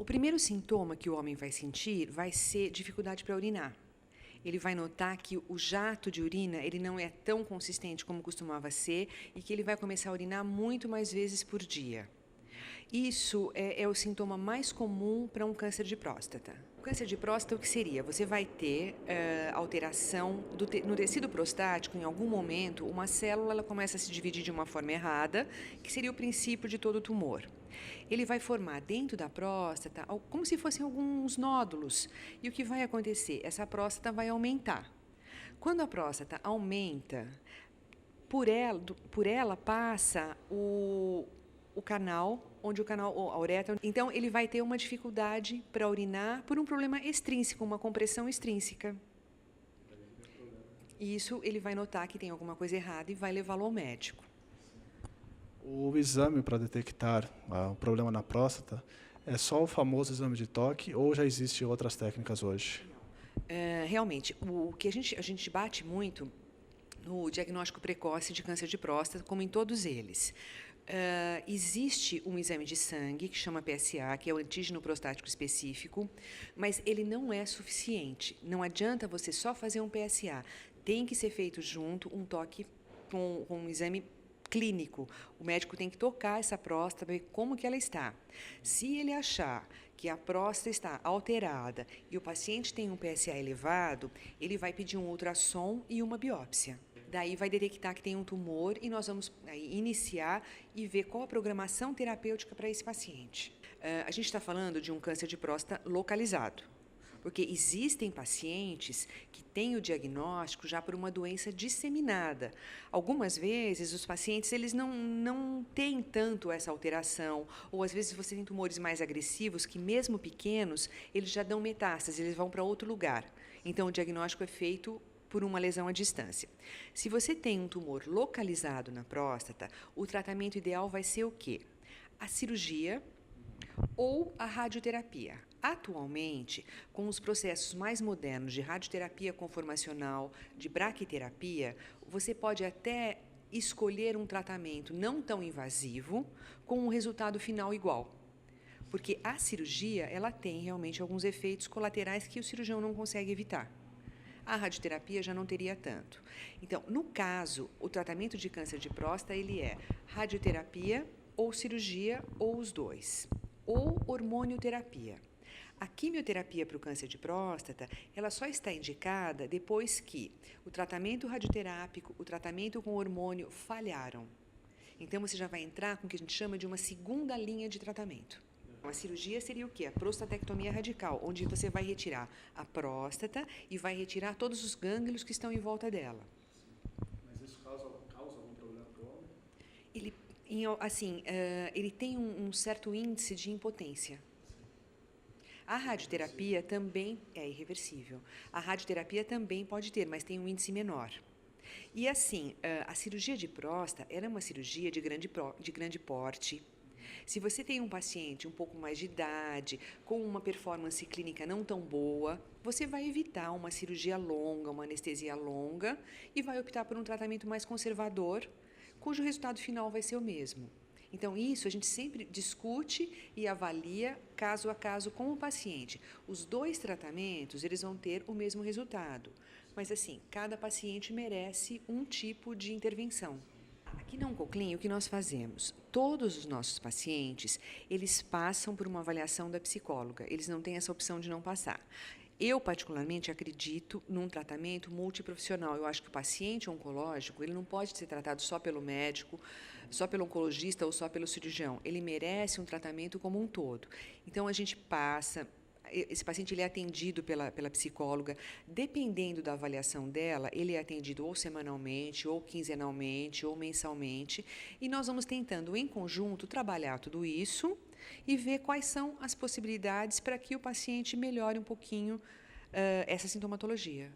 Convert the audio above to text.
primeiro sintoma que o homem vai sentir vai ser dificuldade para urinar. Ele vai notar que o jato de urina ele não é tão consistente como costumava ser e que ele vai começar a urinar muito mais vezes por dia. Isso é o sintoma mais comum para um câncer de próstata. O câncer de próstata, o que seria? Você vai ter alteração no tecido prostático, em algum momento, uma célula ela começa a se dividir de uma forma errada, que seria o princípio de todo tumor. Ele vai formar dentro da próstata como se fossem alguns nódulos. E o que vai acontecer? Essa próstata vai aumentar. Quando a próstata aumenta, por ela passa o canal, onde a uretra, então ele vai ter uma dificuldade para urinar por um problema extrínseco, uma compressão extrínseca. E isso ele vai notar que tem alguma coisa errada e vai levá-lo ao médico. O exame para detectar o problema na próstata é só o famoso exame de toque ou já existem outras técnicas hoje? Realmente, o que a gente bate muito no diagnóstico precoce de câncer de próstata, como em todos eles. Existe um exame de sangue que chama PSA, que é o antígeno prostático específico, mas ele não é suficiente. Não adianta você só fazer um PSA. Tem que ser feito junto um toque com um exame clínico. O médico tem que tocar essa próstata, ver como que ela está. Se ele achar que a próstata está alterada e o paciente tem um PSA elevado, ele vai pedir um ultrassom e uma biópsia. Daí vai detectar que tem um tumor e nós vamos iniciar e ver qual a programação terapêutica para esse paciente. A gente está falando de um câncer de próstata localizado, porque existem pacientes que têm o diagnóstico já por uma doença disseminada. Algumas vezes os pacientes eles não têm tanto essa alteração, ou às vezes você tem tumores mais agressivos que mesmo pequenos, eles já dão metástase, eles vão para outro lugar. Então o diagnóstico é feito por uma lesão à distância. Se você tem um tumor localizado na próstata, o tratamento ideal vai ser o quê? A cirurgia ou a radioterapia. Atualmente, com os processos mais modernos de radioterapia conformacional, de braquiterapia, você pode até escolher um tratamento não tão invasivo com um resultado final igual. Porque a cirurgia, ela tem realmente alguns efeitos colaterais que o cirurgião não consegue evitar. A radioterapia já não teria tanto. Então, no caso, o tratamento de câncer de próstata, ele é radioterapia ou cirurgia ou os dois, ou hormonioterapia. A quimioterapia para o câncer de próstata, ela só está indicada depois que o tratamento radioterápico, o tratamento com hormônio falharam. Então, você já vai entrar com o que a gente chama de uma segunda linha de tratamento. A cirurgia seria o quê? A prostatectomia radical, onde você vai retirar a próstata e vai retirar todos os gânglios que estão em volta dela. Mas isso causa algum problema para o homem? Ele tem um certo índice de impotência. A radioterapia também é irreversível. A radioterapia também pode ter, mas tem um índice menor. E assim, a cirurgia de próstata era uma cirurgia de grande porte. Se você tem um paciente um pouco mais de idade, com uma performance clínica não tão boa, você vai evitar uma cirurgia longa, uma anestesia longa e vai optar por um tratamento mais conservador, cujo resultado final vai ser o mesmo. Então, isso a gente sempre discute e avalia caso a caso com o paciente. Os dois tratamentos, eles vão ter o mesmo resultado. Mas, assim, cada paciente merece um tipo de intervenção. Aqui na Oncoclin, o que nós fazemos? Todos os nossos pacientes, eles passam por uma avaliação da psicóloga. Eles não têm essa opção de não passar. Eu, particularmente, acredito num tratamento multiprofissional. Eu acho que o paciente oncológico, ele não pode ser tratado só pelo médico, só pelo oncologista ou só pelo cirurgião. Ele merece um tratamento como um todo. Então, a gente passa... Esse paciente ele é atendido pela psicóloga. Dependendo da avaliação dela, ele é atendido ou semanalmente, ou quinzenalmente, ou mensalmente. E nós vamos tentando, em conjunto, trabalhar tudo isso e ver quais são as possibilidades para que o paciente melhore um pouquinho essa sintomatologia.